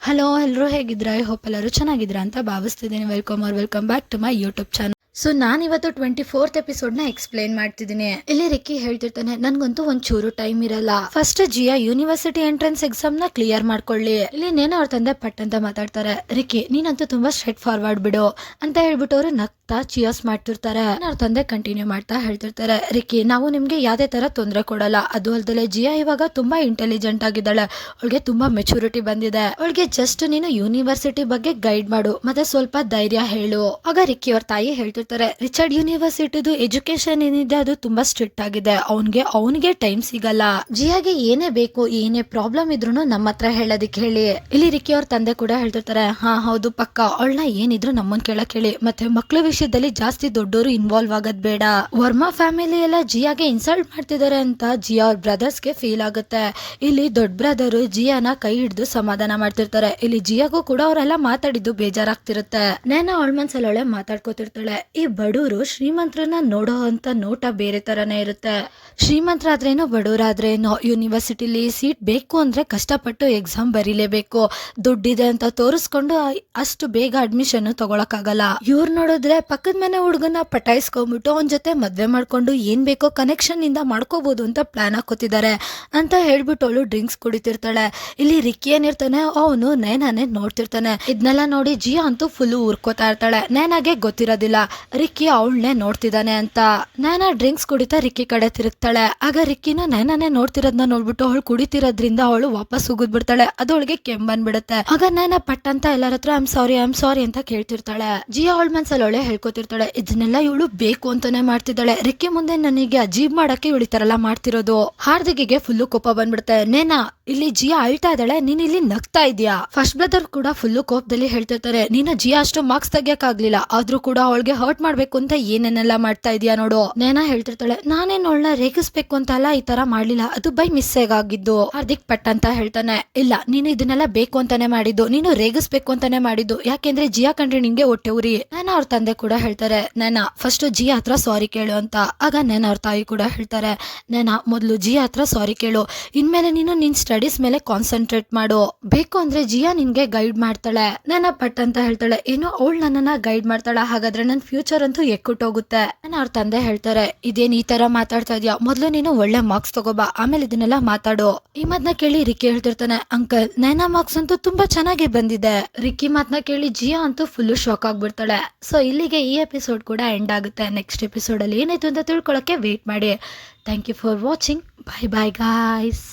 Hello ಎಲ್ಲರೂ ಹೇಗಿದ್ದೀರಾ? I hope ಎಲ್ಲರೂ ಚೆನ್ನಾಗಿದ್ದೀರಾ ಅಂತ ಭಾವಿಸ್ತಿದ್ದೀನಿ. Welcome back to my YouTube channel. So ನಾನಿವತ್ತು 24th ಎಪಿಸೋಡ್ನ ಎಕ್ಸ್ಪ್ಲೈನ್ ಮಾಡ್ತಿದ್ದೀನಿ. ಇಲ್ಲಿ ರಿಕ್ಕಿ ಹೇಳ್ತಿರ್ತಾನೆ, ನನ್ಗಂತೂ ಒಂಚೂರು ಟೈಮ್ ಇರಲ್ಲ. ಫಸ್ಟ್ ಜಿಯಾ ಯೂನಿವರ್ಸಿಟಿ ಎಂಟ್ರೆನ್ಸ್ ಎಕ್ಸಾಮ್ ನ ಕ್ಲಿಯರ್ ಮಾಡ್ಕೊಳ್ಳಿ. ಇಲ್ಲಿ ನೇನ ಅವ್ರ ತಂದೆ ಪಟ್ ಅಂತ ಮಾತಾಡ್ತಾರೆ. ರಿಕ್ಕಿ ನೀನಂತೂ ತುಂಬಾ ಸ್ಟ್ರೇಟ್ ಫಾರ್ವರ್ಡ್ ಬಿಡು ಅಂತ ಹೇಳ್ಬಿಟ್ಟು ಅವ್ರು ನಗ್ತಾ ಚಿಯರ್ಸ್ ಮಾಡ್ತಿರ್ತಾರೆ. ಅವ್ರ ತಂದೆ ಕಂಟಿನ್ಯೂ ಮಾಡ್ತಾ ಹೇಳ್ತಿರ್ತಾರೆ, ರಿಕ್ಕಿ ನಾವು ನಿಮ್ಗೆ ಯಾವ್ದೇ ತರ ತೊಂದರೆ ಕೊಡಲ್ಲ. ಅದು ಅಲ್ದಲೆ ಜಿಯಾ ಇವಾಗ ತುಂಬಾ ಇಂಟೆಲಿಜೆಂಟ್ ಆಗಿದ್ದಾಳೆ. ಅವಳಿಗೆ ತುಂಬಾ ಮೆಚುರಿಟಿ ಬಂದಿದೆ. ಅವಳಿಗೆ ಜಸ್ಟ್ ನೀನು ಯೂನಿವರ್ಸಿಟಿ ಬಗ್ಗೆ ಗೈಡ್ ಮಾಡು, ಮತ್ತೆ ಸ್ವಲ್ಪ ಧೈರ್ಯ ಹೇಳು. ಆಗ ರಿಕ್ಕಿ ಅವ್ರ ತಾಯಿ ಹೇಳ್ತಿರ್ತಾರೆ, ರಿಚರ್ಡ್ ಯೂನಿವರ್ಸಿಟಿದು ಎಜುಕೇಶನ್ ಏನಿದೆ ಅದು ತುಂಬಾ ಸ್ಟ್ರಿಕ್ಟ್ ಆಗಿದೆ. ಅವನಿಗೆ ಟೈಮ್ ಸಿಗಲ್ಲ. ಜಿಯಾಗೆ ಏನೇ ಬೇಕು, ಏನೇ ಪ್ರಾಬ್ಲಮ್ ಇದ್ರು ನಮ್ಮ ಹತ್ರ ಹೇಳೋದಿಕ್ ಹೇಳಿ. ಇಲ್ಲಿ ರಿಕ್ಕಿ ಅವ್ರ ತಂದೆ ಕೂಡ ಹೇಳ್ತಿರ್ತಾರೆ, ಹಾ ಹೌದು ಪಕ್ಕ, ಅವಳನ್ನ ಏನಿದ್ರು ನಮ್ಮನ್ ಕೇಳಕ್ ಹೇಳಿ. ಮತ್ತೆ ಮಕ್ಳ ವಿಷಯದಲ್ಲಿ ಜಾಸ್ತಿ ದೊಡ್ಡವರು ಇನ್ವಾಲ್ವ್ ಆಗೋದ್ ಬೇಡ. ವರ್ಮಾ ಫ್ಯಾಮಿಲಿ ಎಲ್ಲ ಜಿಯಾಗೆ ಇನ್ಸಲ್ಟ್ ಮಾಡ್ತಿದ್ದಾರೆ ಅಂತ ಜಿಯಾ ಅವ್ರ ಬ್ರದರ್ಸ್ಗೆ ಫೀಲ್ ಆಗುತ್ತೆ. ಇಲ್ಲಿ ದೊಡ್ಡ ಬ್ರದರ್ ಜಿಯಾನ ಕೈ ಹಿಡಿದು ಸಮಾಧಾನ ಮಾಡ್ತಿರ್ತಾರೆ. ಇಲ್ಲಿ ಜಿಯಾಗೂ ಕೂಡ ಅವರೆಲ್ಲ ಮಾತಾಡಿದ್ದು ಬೇಜಾರಾಗ್ತಿರುತ್ತೆ. ನೇನ ಅವಳ ಮನ್ಸಲ್ಲಿ ಅವಳೆ ಮಾತಾಡ್ಕೋತಿರ್ತಾಳೆ, ಈ ಬಡವರು ಶ್ರೀಮಂತರನ್ನ ನೋಡೋ ಅಂತ ನೋಟ ಬೇರೆ ತರನೇ ಇರುತ್ತೆ. ಶ್ರೀಮಂತರಾದ್ರೇನೋ ಬಡವರಾದ್ರೇನೋ ಯೂನಿವರ್ಸಿಟಿಲಿ ಸೀಟ್ ಬೇಕು ಅಂದ್ರೆ ಕಷ್ಟಪಟ್ಟು ಎಕ್ಸಾಮ್ ಬರೀಲೇಬೇಕು. ದುಡ್ಡಿದೆ ಅಂತ ತೋರಿಸ್ಕೊಂಡು ಅಷ್ಟು ಬೇಗ ಅಡ್ಮಿಷನ್ ತಗೊಳಕ್ಕಾಗಲ್ಲ. ಇವ್ರು ನೋಡಿದ್ರೆ ಪಕ್ಕದ ಮನೆ ಹುಡುಗನ ಪಟಾಯಿಸ್ಕೊಂಡ್ಬಿಟ್ಟು ಅವನ ಜೊತೆ ಮದ್ವೆ ಮಾಡ್ಕೊಂಡು ಏನ್ ಬೇಕೋ ಕನೆಕ್ಷನ್ ಇಂದ ಮಾಡ್ಕೋಬಹುದು ಅಂತ ಪ್ಲಾನ್ ಹಾಕೋತಿದ್ದಾರೆ ಅಂತ ಹೇಳ್ಬಿಟ್ಟು ಅವಳು ಡ್ರಿಂಕ್ಸ್ ಕುಡಿತಿರ್ತಾಳೆ. ಇಲ್ಲಿ ರಿಕ್ಕಿ ಏನಿರ್ತಾನೆ, ಅವನು ನೈನಾನೇ ನೋಡ್ತಿರ್ತಾನೆ. ಇದನ್ನೆಲ್ಲ ನೋಡಿ ಜಿಯಾ ಅಂತೂ ಫುಲ್ ಉರ್ಕೋತಾ ಇರ್ತಾಳೆ. ನೈನಾಗೆ ಗೊತ್ತಿರೋದಿಲ್ಲ ರಿಕ್ಕಿ ಅವಳನ್ನೇ ನೋಡ್ತಿದ್ದಾನೆ ಅಂತ. ನೈನಾ ಡ್ರಿಂಕ್ಸ್ ಕುಡಿತಾ ರಿಕ್ಕಿ ಕಡೆ ತಿರುಗ್ತಾಳೆ. ಆಗ ರಿಕ್ಕಿನ ನೈನಾನೇ ನೋಡ್ತಿರೋದನ್ನ ನೋಡ್ಬಿಟ್ಟು ಅವಳು ಕುಡಿತಿರೋದ್ರಿಂದ ಅವಳು ವಾಪಸ್ ಉಗಿದ್ಬಿಡ್ತಾಳೆ. ಅದು ಅವಳಿಗೆ ಕೆಂಬನ್ಬಿಡುತ್ತೆ. ಆಗ ನೈನಾ ಪಟ್ ಅಂತ ಎಲ್ಲರ ಹತ್ರ ಐಮ್ ಸಾರಿ ಅಂತ ಕೇಳ್ತಿರ್ತಾಳೆ. ಜಿಯಾ ಅವಳ ಮನ್ಸಲ್ಲಿ ಅವಳೆ ಹೇಳ್ಕೊತಿರ್ತಾಳೆ, ಇದನ್ನೆಲ್ಲ ಇವಳು ಬೇಕು ಅಂತಾನೆ ಮಾಡ್ತಿದ್ದಾಳೆ. ರಿಕ್ಕಿ ಮುಂದೆ ನನಗೆ ಅಜೀಬ್ ಮಾಡಕ್ಕೆ ಇವಳು ಈ ತರ ಎಲ್ಲ ಮಾಡ್ತಿರೋದು. ಹಾರ್ದಿಗೆ ಫುಲ್ಲು ಕೋಪ ಬಂದ್ಬಿಡುತ್ತೆ. ನೇನಾ ಇಲ್ಲಿ ಜಿಯಾ ಅಳ್ತಾ ಇದ್ದಾಳೆ, ನೀನ್ ಇಲ್ಲಿ ನಗ್ತಾ ಇದೀಯಾ. ಫಸ್ಟ್ ಬ್ರದರ್ ಕೂಡ ಫುಲ್ಲು ಕೋಪದಲ್ಲಿ ಹೇಳ್ತಿರ್ತಾರೆ, ನೀನು ಜಿಯಾ ಅಷ್ಟು ಮಾರ್ಕ್ಸ್ ತೆಗಿಯಕ್ಕಾಗ್ಲಿಲ್ಲ, ಆದ್ರೂ ಕೂಡ ಅವಳಿಗೆ ಹರ್ಟ್ ಮಾಡ್ಬೇಕು ಅಂತ ಏನೇನೆಲ್ಲ ಮಾಡ್ತಾ ಇದೀಯಾ ನೋಡು. ನೇನಾ ಹೇಳ್ತಿರ್ತಾಳೆ, ನಾನೇನ್ ಅವಳನ್ನ ರೇಗಿಸ್ಬೇಕು ಅಂತ ಅಲ್ಲ ಈ ತರ ಮಾಡ್ಲಿಲ್ಲ, ಅದು ಬೈ ಮಿಸ್ಟೇಕ್ ಆಗಿದ್ದು. ಹಾರ್ದಿಕ್ ಪಟ್ ಅಂತ ಹೇಳ್ತಾನೆ, ಇಲ್ಲ ನೀನು ಇದನ್ನೆಲ್ಲ ಬೇಕು ಅಂತಾನೆ ಮಾಡಿದ್ದು, ನೀನು ರೇಗಿಸ್ಬೇಕು ಅಂತಾನೆ ಮಾಡಿದ್ದು, ಯಾಕೆಂದ್ರೆ ಜಿಯಾ ಕಂಡ್ರೆ ನಿಂಗೆ ಹೊಟ್ಟೆ ಉರಿ. ನೇನಾ ಅವ್ರ ತಂದೆ ಕೂಡ ಹೇಳ್ತಾರೆ, ನೇನಾ ಫಸ್ಟ್ ಜಿಯಾ ಹತ್ರ ಸಾರಿ ಕೇಳು ಅಂತ. ಆಗ ನೇನಾ ಅವ್ರ ತಾಯಿ ಕೂಡ ಹೇಳ್ತಾರೆ, ನೇನಾ ಮೊದ್ಲು ಜಿಯಾ ಹತ್ರ ಸಾರಿ ಕೇಳು, ಇನ್ಮೇಲೆ ನೀನು ನಿನ್ ಸ್ಟಡೀಸ್ ಮೇಲೆ ಕಾನ್ಸಂಟ್ರೇಟ್ ಮಾಡು, ಬೇಕು ಅಂದ್ರೆ ಜಿಯಾ ನಿನ್ಗೆ ಗೈಡ್ ಮಾಡ್ತಾಳೆ. ನೇನಾ ಪಟ್ ಅಂತ ಹೇಳ್ತಾಳೆ, ಏನೋ ಅವಳು ನನ್ನನ್ನ ಗೈಡ್ ಮಾಡ್ತಾಳ, ಹಾಗಾದ್ರೆ ನನ್ ಫ್ಯೂಚರ್ ಅಂತೂ ಎಕ್ಕುಟ್ಟೋಗುತ್ತೆ. ನಾನು ಅವ್ರ ತಂದೆ ಹೇಳ್ತಾರೆ, ಇದೇನ್ ಈ ತರ ಮಾತಾಡ್ತಾ ಇದ್ಯಾ, ಮೊದ್ಲು ನೀನು ಒಳ್ಳೆ ಮಾರ್ಕ್ಸ್ ತಗೋಬಾ, ಆಮೇಲೆ ಇದನ್ನೆಲ್ಲ ಮಾತಾಡು. ಈ ಮಾತನ್ನ ಕೇಳಿ ರಿಕ್ಕಿ ಹೇಳ್ತಿರ್ತಾನೆ, ಅಂಕಲ್ ನೈನಾ ಮಾರ್ಕ್ಸ್ ಅಂತೂ ತುಂಬಾ ಚೆನ್ನಾಗಿ ಬಂದಿದೆ. ರಿಕ್ಕಿ ಮಾತನ್ನ ಕೇಳಿ ಜಿಯಾ ಅಂತೂ ಫುಲ್ ಶಾಕ್ ಆಗ್ಬಿಡ್ತಾಳೆ. ಸೊ ಇಲ್ಲಿಗೆ ಈ ಎಪಿಸೋಡ್ ಕೂಡ ಎಂಡ್ ಆಗುತ್ತೆ. ನೆಕ್ಸ್ಟ್ ಎಪಿಸೋಡ್ ಅಲ್ಲಿ ಏನಾಯ್ತು ಅಂತ ತಿಳ್ಕೊಳಕ್ಕೆ ವೇಟ್ ಮಾಡಿ. Thank you for watching. Bye guys.